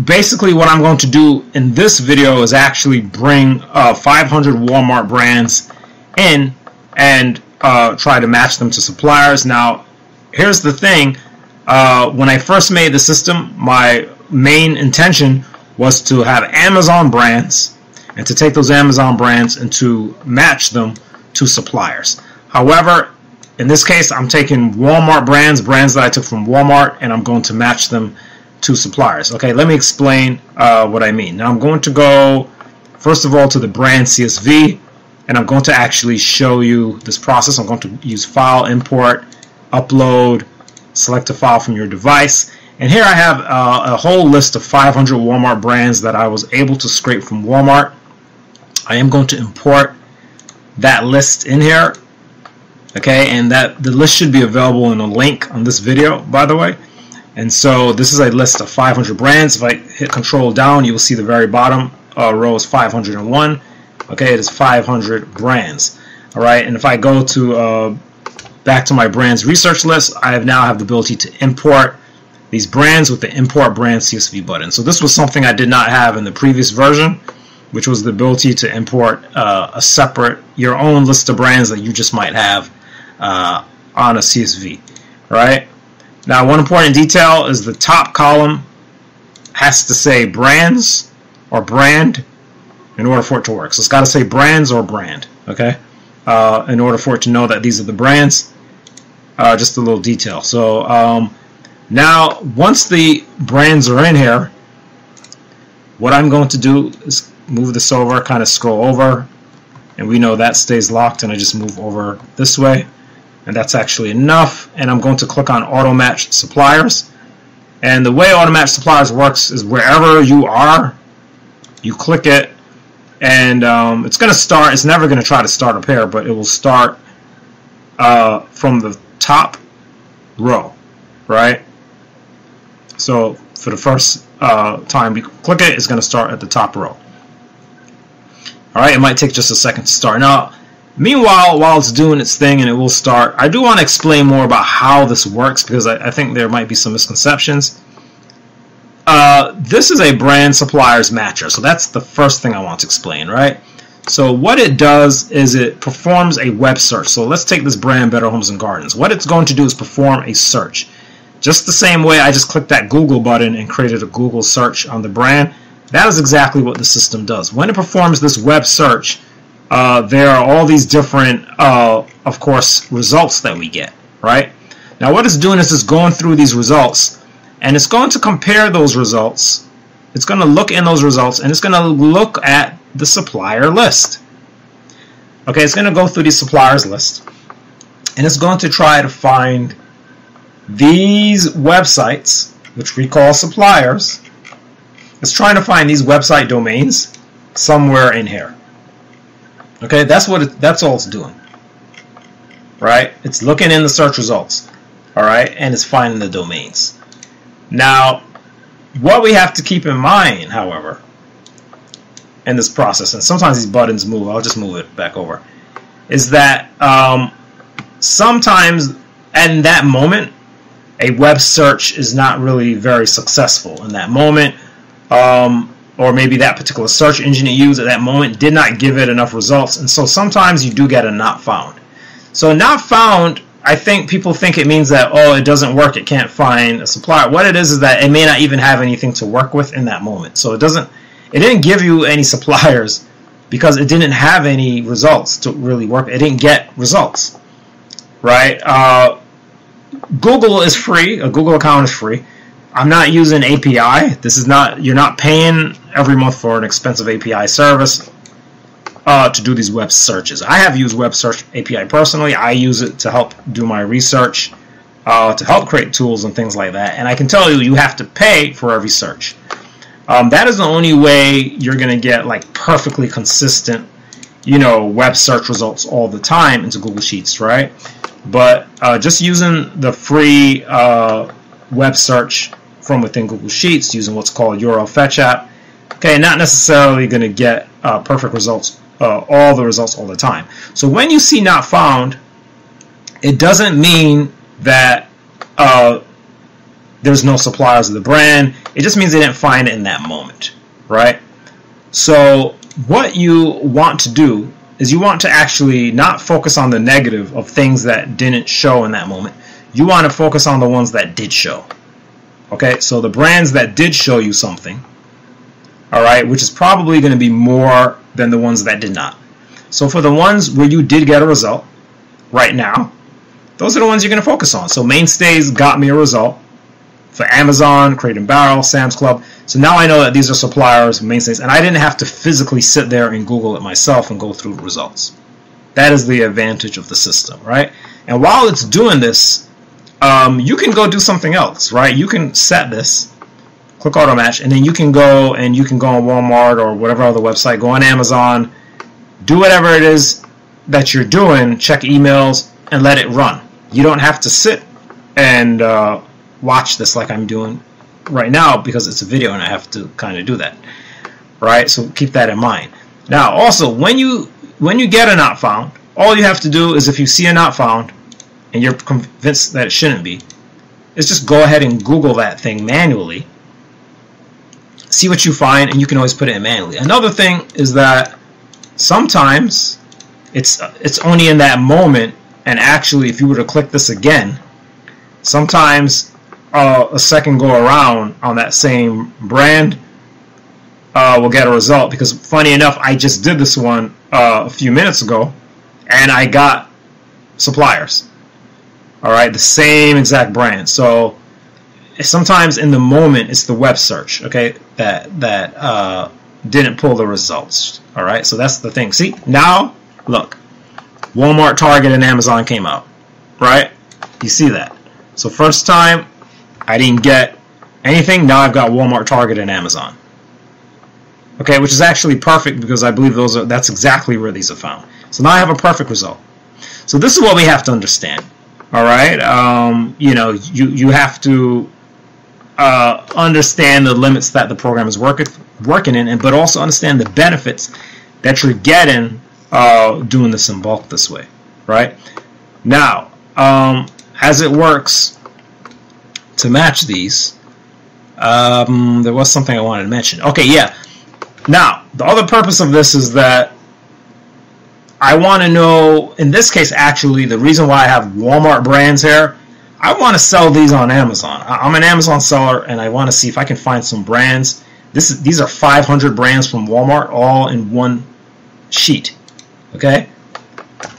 basically what I'm going to do in this video is actually bring 500 Walmart brands in and try to match them to suppliers. Now, here's the thing. When I first made the system, my main intention was to have Amazon brands and to take those Amazon brands and to match them to suppliers. However, in this case, I'm taking Walmart brands that I took from Walmart, and I'm going to match them to suppliers. Okay, let me explain what I mean. Now I'm going to go, first of all, to the brand CSV, and I'm going to actually show you this process. I'm going to use File, Import, Upload, select a file from your device. And here I have a whole list of 500 Walmart brands that I was able to scrape from Walmart. I am going to import that list in here. Okay, and the list should be available in a link on this video, by the way. And so this is a list of 500 brands. If I hit Control down, you will see the very bottom row is 501. Okay, it is 500 brands. All right, and if I go to back to my brands research list, I now have the ability to import these brands with the Import Brand CSV button. So this was something I did not have in the previous version, which was the ability to import a separate, your own list of brands that you just might have on a CSV. Right? Now, one important detail is the top column has to say brands or brand in order for it to work. So it's got to say brands or brand, okay, in order for it to know that these are the brands. Just a little detail. So now, once the brands are in here, what I'm going to do is move this over, kind of scroll over, and we know that stays locked, and I just move over this way. And that's actually enough, and I'm going to click on Auto Match Suppliers. And the way Auto Match Suppliers works is wherever you are, you click it, and it's going to start. It's never going to try to start a pair, but it will start from the top row, right? So for the first time you click it, it's going to start at the top row. All right, it might take just a second to start. Now, meanwhile, while it's doing its thing and it will start, I do want to explain more about how this works because I think there might be some misconceptions. This is a brand suppliers matcher, so that's the first thing I want to explain, right? So what it does is it performs a web search. So let's take this brand, Better Homes and Gardens. What it's going to do is perform a search. Just the same way I just clicked that Google button and created a Google search on the brand, that is exactly what the system does. When it performs this web search, there are all these different, of course, results that we get, right? Now what it's doing is it's going through these results, and it's going to compare those results. It's going to look in those results, and it's going to look at the supplier list. Okay, it's going to go through the suppliers list, and it's going to try to find these websites, which we call suppliers. It's trying to find these website domains somewhere in here. Okay, that's all it's doing. Right? It's looking in the search results. All right, and it's finding the domains. Now, what we have to keep in mind, however, in this process, and sometimes these buttons move, I'll just move it back over, is that sometimes in that moment, a web search is not really very successful in that moment, or maybe that particular search engine you used at that moment did not give it enough results, and so sometimes you do get a not found. So not found, I think people think it means that, oh, it doesn't work, it can't find a supplier. What it is that it may not even have anything to work with in that moment. So it didn't give you any suppliers because it didn't have any results to really work. It didn't get results, right? Google is free. A Google account is free. I'm not using API. This is not, you're not paying every month for an expensive API service to do these web searches. I have used Web Search API personally. I use it to help do my research, to help create tools and things like that. And I can tell you, you have to pay for every search. That is the only way you're going to get like perfectly consistent, web search results all the time into Google Sheets, right? But just using the free web search from within Google Sheets, using what's called URL Fetch app, okay, not necessarily going to get perfect results, all the results all the time. So when you see not found, it doesn't mean that there's no suppliers of the brand. It just means they didn't find it in that moment, right? So what you want to do is you want to actually not focus on the negative of things that didn't show in that moment. You want to focus on the ones that did show. Okay, so the brands that did show you something, all right, which is probably going to be more than the ones that did not. So for the ones where you did get a result right now, those are the ones you're going to focus on. So Mainstays got me a result for Amazon, Crate & Barrel, Sam's Club. So now I know that these are suppliers, Mainstays, and I didn't have to physically sit there and Google it myself and go through the results. That is the advantage of the system, right? And while it's doing this, you can go do something else, right? You can set this, click auto match, and then you can go on Walmart or whatever other website, go on Amazon, do whatever it is that you're doing, check emails, and let it run. You don't have to sit and watch this like I'm doing right now because it's a video and I have to kind of do that, right? So keep that in mind. Now also, when you get a not found, all you have to do is, if you see a not found and you're convinced that it shouldn't be, is just go ahead and Google that thing manually, see what you find, and you can always put it in manually. Another thing is that sometimes it's only in that moment, and actually if you were to click this again, sometimes a second go around on that same brand will get a result, because funny enough, I just did this one a few minutes ago and I got suppliers, all right, the same exact brand. So sometimes in the moment it's the web search, okay, that didn't pull the results, all right. So that's the thing. See, now look, Walmart, Target, and Amazon came out, right? You see that? So first time I didn't get anything, now I've got Walmart, Target, and Amazon. Okay, which is actually perfect because I believe that's exactly where these are found. So now I have a perfect result. So this is what we have to understand. All right, you know, you have to understand the limits that the program is working in, but also understand the benefits that you're getting doing this in bulk this way, right? Now, as it works to match these, there was something I wanted to mention. Okay, yeah. Now, the other purpose of this is that I want to know, in this case, actually, the reason why I have Walmart brands here, I want to sell these on Amazon. I'm an Amazon seller, and I want to see if I can find some brands. These are 500 brands from Walmart, all in one sheet. Okay?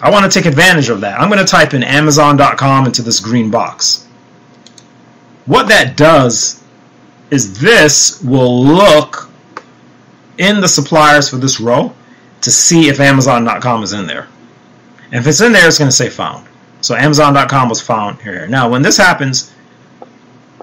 I want to take advantage of that. I'm going to type in Amazon.com into this green box. What that does is this will look in the suppliers for this row to see if Amazon.com is in there. And if it's in there, it's going to say found. So Amazon.com was found here. Now, when this happens,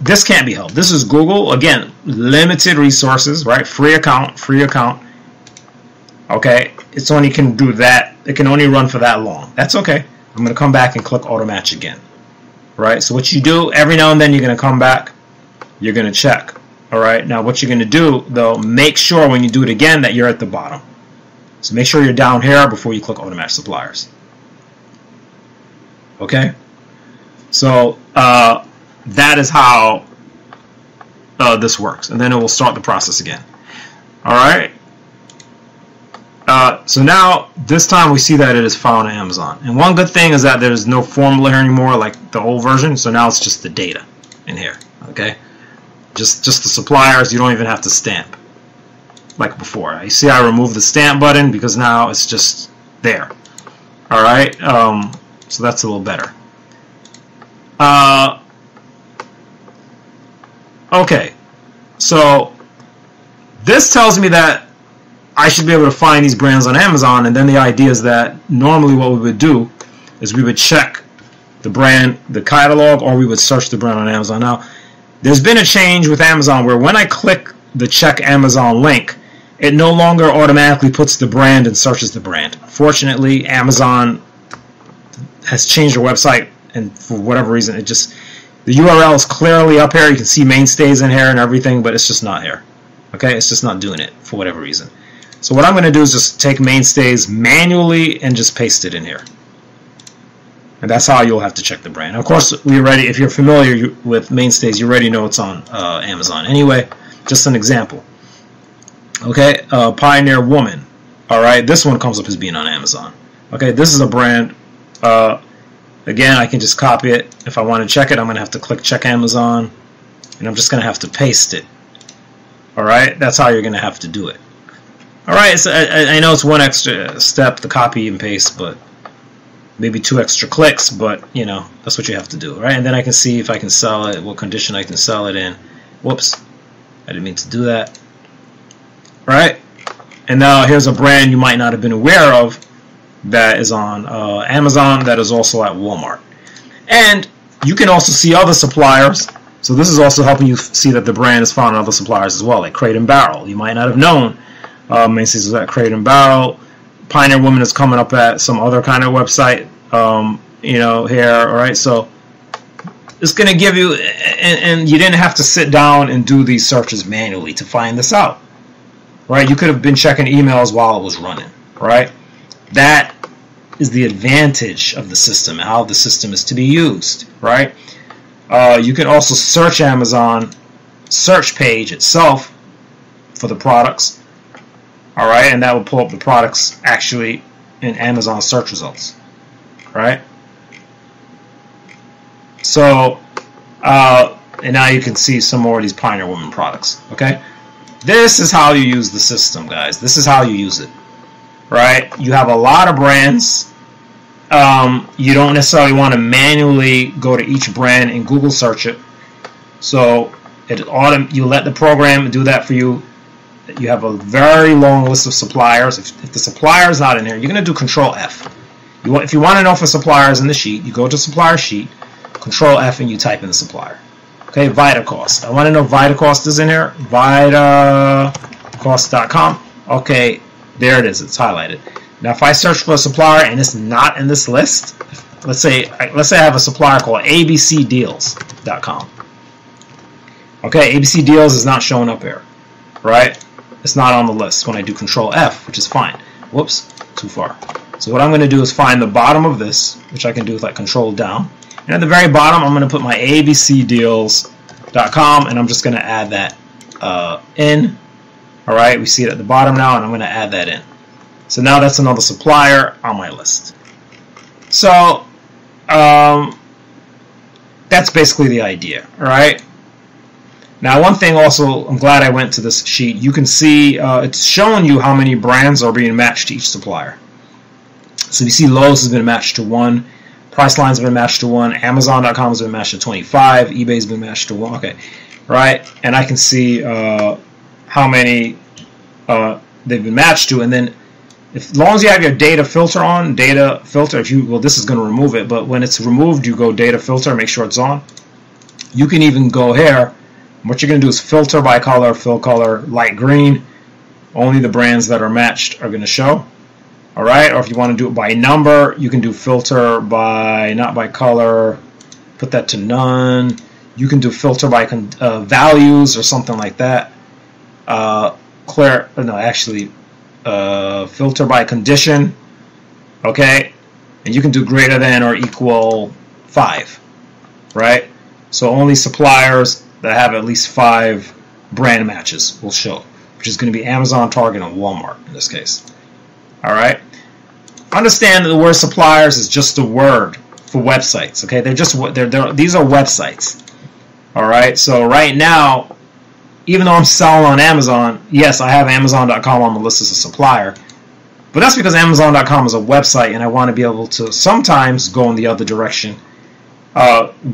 this can't be held. This is Google. Again, limited resources, right? Free account. Okay, it's only can do that. It can only run for that long. That's okay. I'm going to come back and click auto match again. Right? So what you do, every now and then you're going to come back. You're going to check. All right. Now what you're going to do, though, make sure when you do it again that you're at the bottom. So make sure you're down here before you click auto match suppliers. Okay. So that is how this works, and then it will start the process again. All right. So now this time we see that it is found on Amazon. And one good thing is that there's no formula here anymore like the old version. So now it's just the data in here. Okay. Just the suppliers. You don't even have to stamp like before. You see I removed the stamp button because now it's just there. All right. So that's a little better. Okay. So this tells me that I should be able to find these brands on Amazon, and then the idea is that normally what we would do is we would check the brand, the catalog, or we would search the brand on Amazon. Now, there's been a change with Amazon where when I click the check Amazon link, it no longer automatically puts the brand and searches the brand. Fortunately, Amazon has changed their website, and for whatever reason, the URL is clearly up here. You can see Mainstays in here and everything, but it's just not here. Okay, it's just not doing it for whatever reason. So what I'm going to do is just take Mainstays manually and just paste it in here. And that's how you'll have to check the brand. Of course, if you're familiar with mainstays, you already know it's on Amazon. Anyway, just an example. Okay, Pioneer Woman. All right, this one comes up as being on Amazon. Okay, this is a brand. Again, I can just copy it. If I want to check it, I'm going to have to click Check Amazon, and I'm just going to have to paste it. All right, that's how you're going to have to do it. All right, so I know it's one extra step to copy and paste, but maybe 2 extra clicks, but you know, that's what you have to do, right? And then I can see if I can sell it, what condition I can sell it in. Whoops, I didn't mean to do that. Right? And now here's a brand you might not have been aware of that is on Amazon, that is also at Walmart. And you can also see other suppliers. So this is also helping you see that the brand is found on other suppliers as well, like Crate and Barrel. You might not have known Macy's was at Crate and Barrel. Pioneer Woman is coming up at some other kind of website, you know, here. All right, so it's going to give you, and you didn't have to sit down and do these searches manually to find this out, right? You could have been checking emails while it was running, right? That is the advantage of the system, how the system is to be used, right? You can also search Amazon search page itself for the products. All right, and that will pull up the products actually in Amazon search results, right? So, and now you can see some more of these Pioneer Woman products, okay? This is how you use the system, guys. This is how you use it, right? You have a lot of brands. You don't necessarily want to manually go to each brand and Google search it. So, you let the program do that for you. You have a very long list of suppliers. If the supplier is not in here, you're going to do Control F. If you want to know if a supplier is in the sheet, you go to supplier sheet, Control F, and you type in the supplier. Okay, Vitacost. I want to know if Vitacost is in here. Vitacost.com. Okay, there it is. It's highlighted. Now, if I search for a supplier and it's not in this list, let's say I have a supplier called abcdeals.com. Okay, ABC Deals is not showing up here, right? It's not on the list when I do Control F, which is fine. Whoops, too far. So what I'm going to do is find the bottom of this, which I can do with like Control down. And at the very bottom, I'm going to put my abcdeals.com, and I'm just going to add that in. All right, we see it at the bottom now, and I'm going to add that in. So now that's another supplier on my list. So that's basically the idea. All right. Now, one thing also, I'm glad I went to this sheet. You can see it's showing you how many brands are being matched to each supplier. So you see Lowe's has been matched to 1, Priceline's been matched to 1, Amazon.com has been matched to 25, eBay's been matched to 1. Okay, right? And I can see how many they've been matched to, and then as long as you have your data filter on, data filter, this is going to remove it, but when it's removed, you go data filter, make sure it's on. You can even go here. What you're going to do is filter by color, fill color, light green. Only the brands that are matched are going to show. All right, or if you want to do it by number, you can do filter by, not by color, put that to none. You can do filter by values or something like that. Filter by condition. Okay, and you can do greater than or equal 5. Right, so only suppliers that have at least 5 brand matches will show, which is going to be Amazon, Target, and Walmart in this case. All right. Understand that the word suppliers is just a word for websites. Okay, these are websites. All right. So right now, even though I'm selling on Amazon, yes, I have Amazon.com on the list as a supplier, but that's because Amazon.com is a website, and I want to be able to sometimes go in the other direction.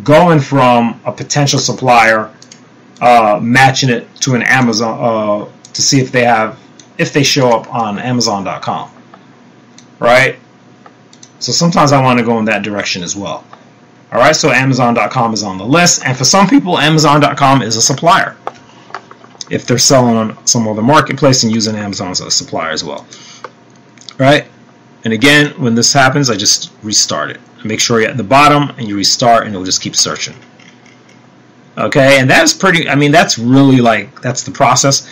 Going from a potential supplier, matching it to an Amazon to see if they show up on Amazon.com, right? So sometimes I want to go in that direction as well. All right, so Amazon.com is on the list, and for some people, Amazon.com is a supplier if they're selling on some other marketplace and using Amazon as a supplier as well, right? And again, when this happens, I just restart it. Make sure you're at the bottom and you restart, and it'll just keep searching. Okay, and that's that's really that's the process.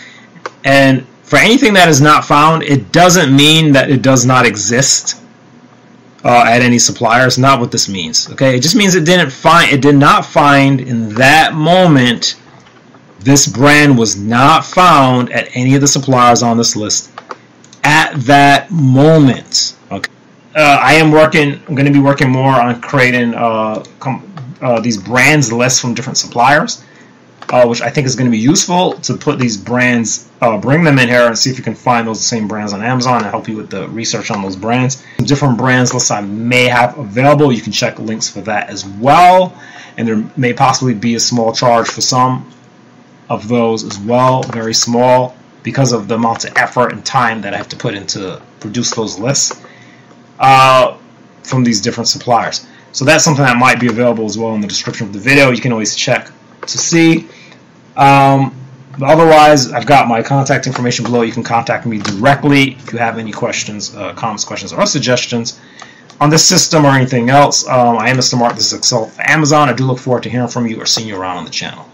And for anything that is not found, it doesn't mean that it does not exist. at any suppliers. Not what this means. Okay, it just means it did not find in that moment. This brand was not found at any of the suppliers on this list at that moment. Okay, I'm going to be working more on creating these brands lists from different suppliers, which I think is going to be useful to put these brands, bring them in here and see if you can find those same brands on Amazon and help you with the research on those brands. Different brands lists I may have available. You can check links for that as well, and there may possibly be a small charge for some of those as well, very small, because of the amount of effort and time that I have to put into produce those lists from these different suppliers. So that's something that might be available as well in the description of the video. You can always check to see. Otherwise, I've got my contact information below. You can contact me directly if you have any questions, comments, questions, or suggestions on this system or anything else. I am Mr. Mark. This is Excel for Amazon. I do look forward to hearing from you or seeing you around on the channel.